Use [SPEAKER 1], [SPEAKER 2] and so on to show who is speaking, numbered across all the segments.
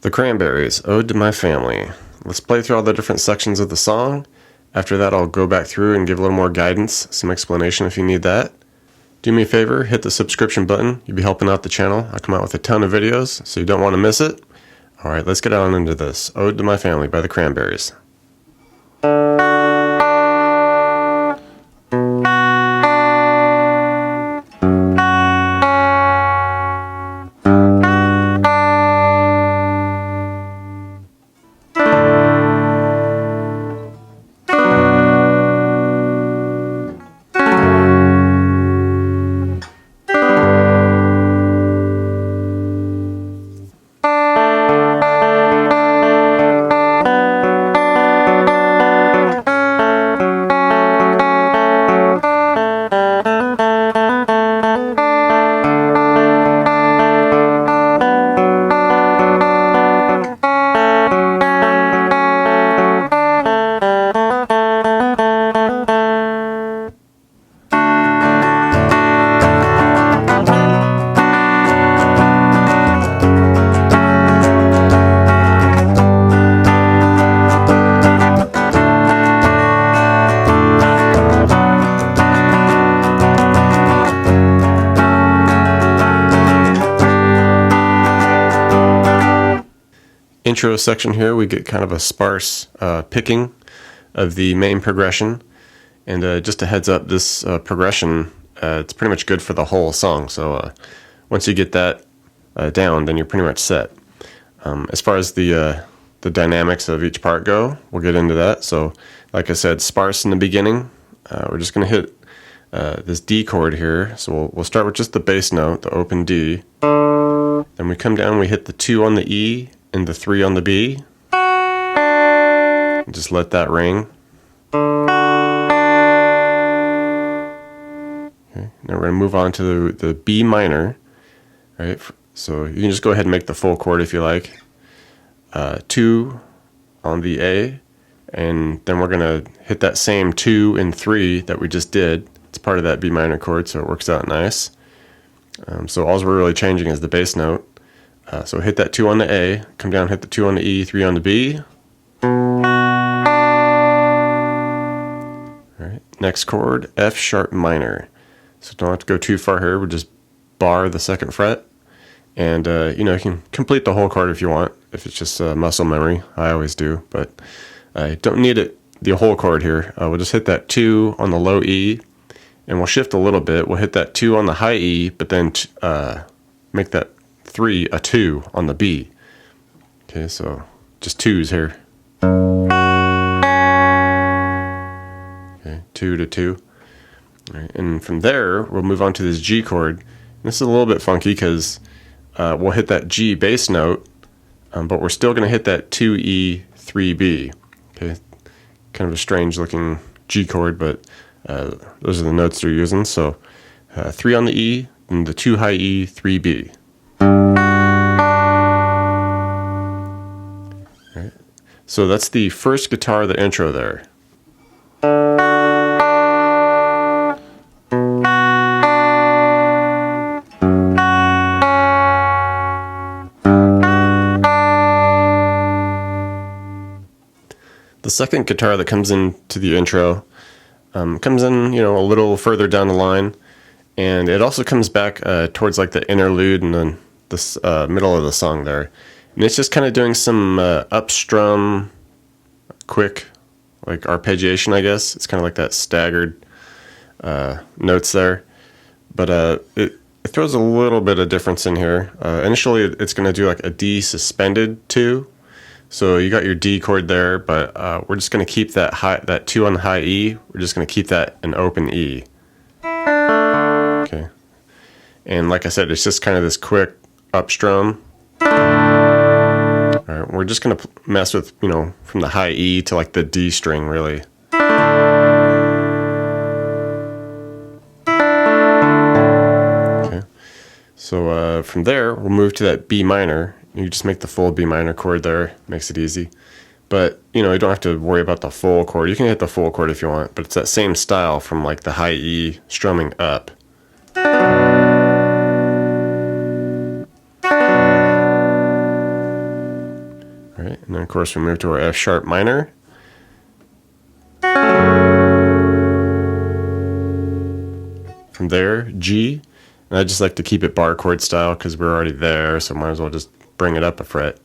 [SPEAKER 1] The Cranberries, Ode to My Family. Let's play through all the different sections of the song. After that, I'll go back through and give a little more guidance, some explanation if you need that. Do me a favor, hit the subscription button. You'll be helping out the channel. I come out with a ton of videos, so you don't want to miss it. Alright, let's get on into this. Ode to My Family by the Cranberries. Intro section here, we get kind of a sparse picking of the main progression, and just a heads up, this progression, it's pretty much good for the whole song, so once you get that down, then you're pretty much set. As far as the dynamics of each part go, we'll get into that. So like I said, sparse in the beginning. We're just going to hit this D chord here, so we'll start with just the bass note, the open D. Then we come down, we hit the 2 on the E and the 3 on the B, and just let that ring. Okay. Now we're going to move on to the B minor. Right, so you can just go ahead and make the full chord if you like. 2 on the A, and then we're going to hit that same 2 and 3 that we just did. It's part of that B minor chord, so it works out nice. So all we're really changing is the bass note. So hit that 2 on the A, come down, hit the 2 on the E, 3 on the B. Alright, next chord, F sharp minor. So don't have to go too far here, we'll just bar the 2nd fret. And you can complete the whole chord if you want, if it's just muscle memory. I always do, but I don't need it the whole chord here. We'll just hit that 2 on the low E, and we'll shift a little bit. We'll hit that 2 on the high E, but then make that 3 a 2 on the B. Okay, so just 2s here. Okay, 2 to 2. All right, and from there, we'll move on to this G chord. This is a little bit funky because we'll hit that G bass note, but we're still going to hit that 2E, 3B. Okay, kind of a strange looking G chord, but those are the notes they're using. So 3 on the E, and the 2 high E, 3B. Right. So that's the first guitar of the intro there. The second guitar that comes into the intro comes in, a little further down the line, and it also comes back towards like the interlude and then this middle of the song there, and it's just kind of doing some upstrum, quick, like arpeggiation, I guess. It's kind of like that staggered notes there, but it throws a little bit of difference in here. Initially, it's going to do like a D suspended 2. So you got your D chord there, but we're just going to keep that 2 on the high E. We're just going to keep that an open E. Okay. And like I said, it's just kind of this quick upstrum. All right, we're just going to mess with, from the high E to like the D string, really. Okay. So from there, we'll move to that B minor. You just make the full B minor chord there, makes it easy. But, you don't have to worry about the full chord. You can hit the full chord if you want, but it's that same style from like the high E strumming up. and then of course we move to our F sharp minor. From there, G, and I just like to keep it bar chord style because we're already there, so might as well just bring it up a fret.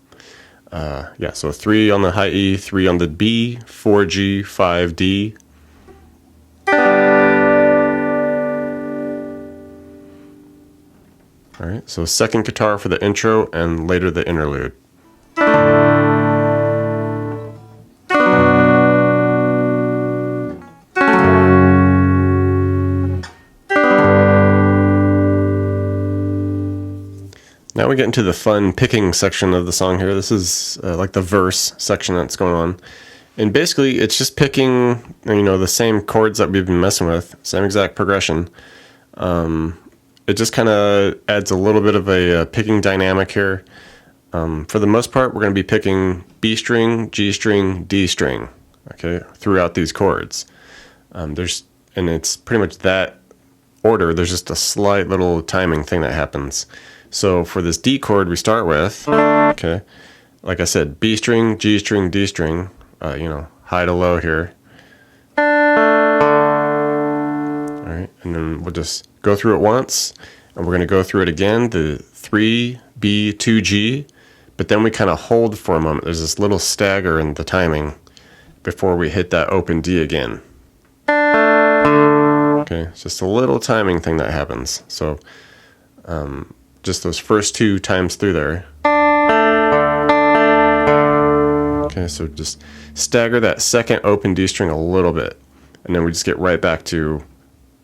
[SPEAKER 1] Yeah, so 3 on the high E, 3 on the B, 4 G, 5 D. Alright, so second guitar for the intro and later the interlude. Now we get into the fun picking section of the song here. This is like the verse section that's going on. And basically it's just picking, the same chords that we've been messing with, same exact progression. It just kind of adds a little bit of a picking dynamic here. For the most part, we're going to be picking B string, G string, D string, okay, throughout these chords. And it's pretty much that order. There's just a slight little timing thing that happens. So for this D chord we start with, okay, like I said, B string, G string, D string, high to low here. All right, and then we'll just go through it once, and we're going to go through it again, the 3, B, 2, G, but then we kind of hold for a moment. There's this little stagger in the timing before we hit that open D again. Okay, it's just a little timing thing that happens. So, just those first 2 times through there. Okay, so just stagger that second open D string a little bit, and then we just get right back to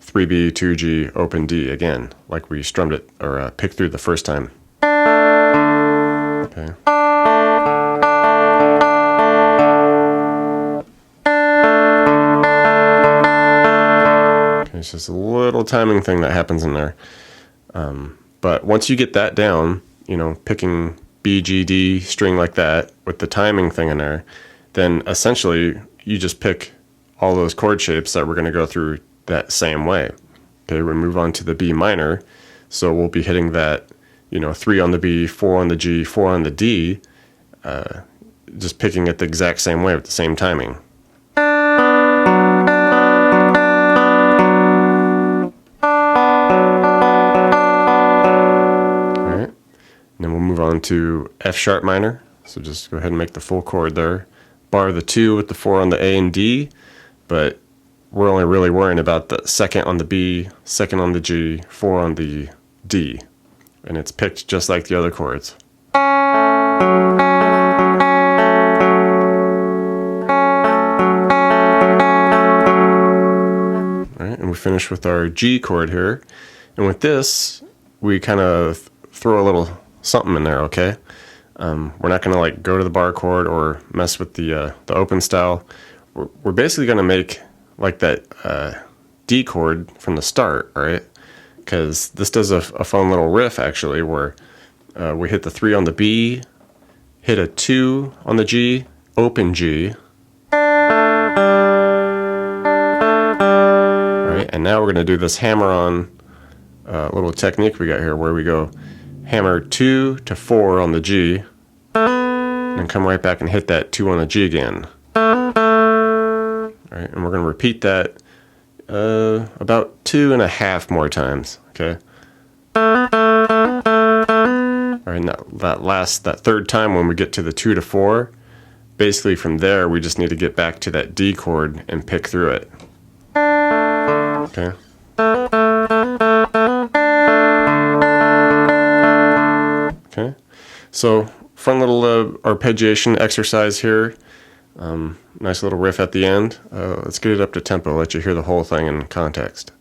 [SPEAKER 1] 3B, 2G, open D again, like we strummed it or picked through the first time. Okay. Okay, it's just a little timing thing that happens in there. But once you get that down, picking B, G, D string like that with the timing thing in there, then essentially you just pick all those chord shapes that we're going to go through that same way. Okay, we move on to the B minor. So we'll be hitting that, 3 on the B, 4 on the G, 4 on the D, just picking it the exact same way with the same timing. Then we'll move on to F sharp minor. So just go ahead and make the full chord there. Bar the 2 with the 4 on the A and D, but we're only really worrying about the second on the B, second on the G, 4 on the D. And it's picked just like the other chords. Alright, and we finish with our G chord here. And with this, we kind of throw a little something in there, okay? We're not going to go to the bar chord or mess with the open style. We're basically going to make like that D chord from the start, all right? Because this does a fun little riff actually, where we hit the 3 on the B, hit a 2 on the G, open G. All right, and now we're going to do this hammer-on little technique we got here, where we go hammer 2 to 4 on the G, and then come right back and hit that 2 on the G again. All right, and we're going to repeat that about 2.5 more times, okay? All right, now that third time when we get to the 2 to 4, basically from there we just need to get back to that D chord and pick through it. Okay. Okay, so fun little arpeggiation exercise here. Nice little riff at the end. Let's get it up to tempo, let you hear the whole thing in context.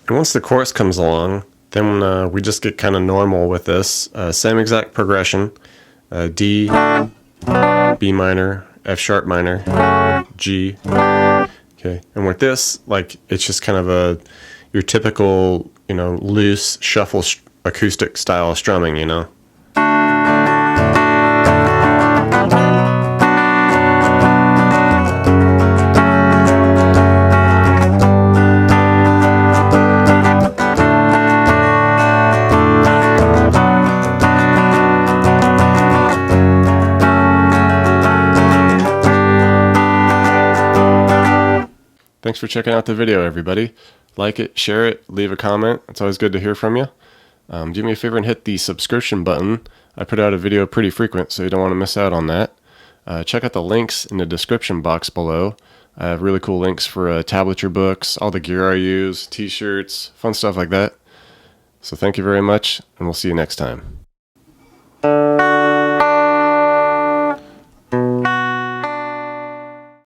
[SPEAKER 1] And once the chorus comes along, then we just get kind of normal with this. Same exact progression. D, B minor, F sharp minor, G. Okay, Okay, and with this, like, it's just kind of your typical, loose shuffle acoustic style strumming, Thanks for checking out the video, everybody. Like it, share it, leave a comment. It's always good to hear from you. Do me a favor and hit the subscription button. I put out a video pretty frequent, so you don't want to miss out on that. Check out the links in the description box below. I have really cool links for tablature books, all the gear I use, t-shirts, fun stuff like that. So thank you very much, and we'll see you next time.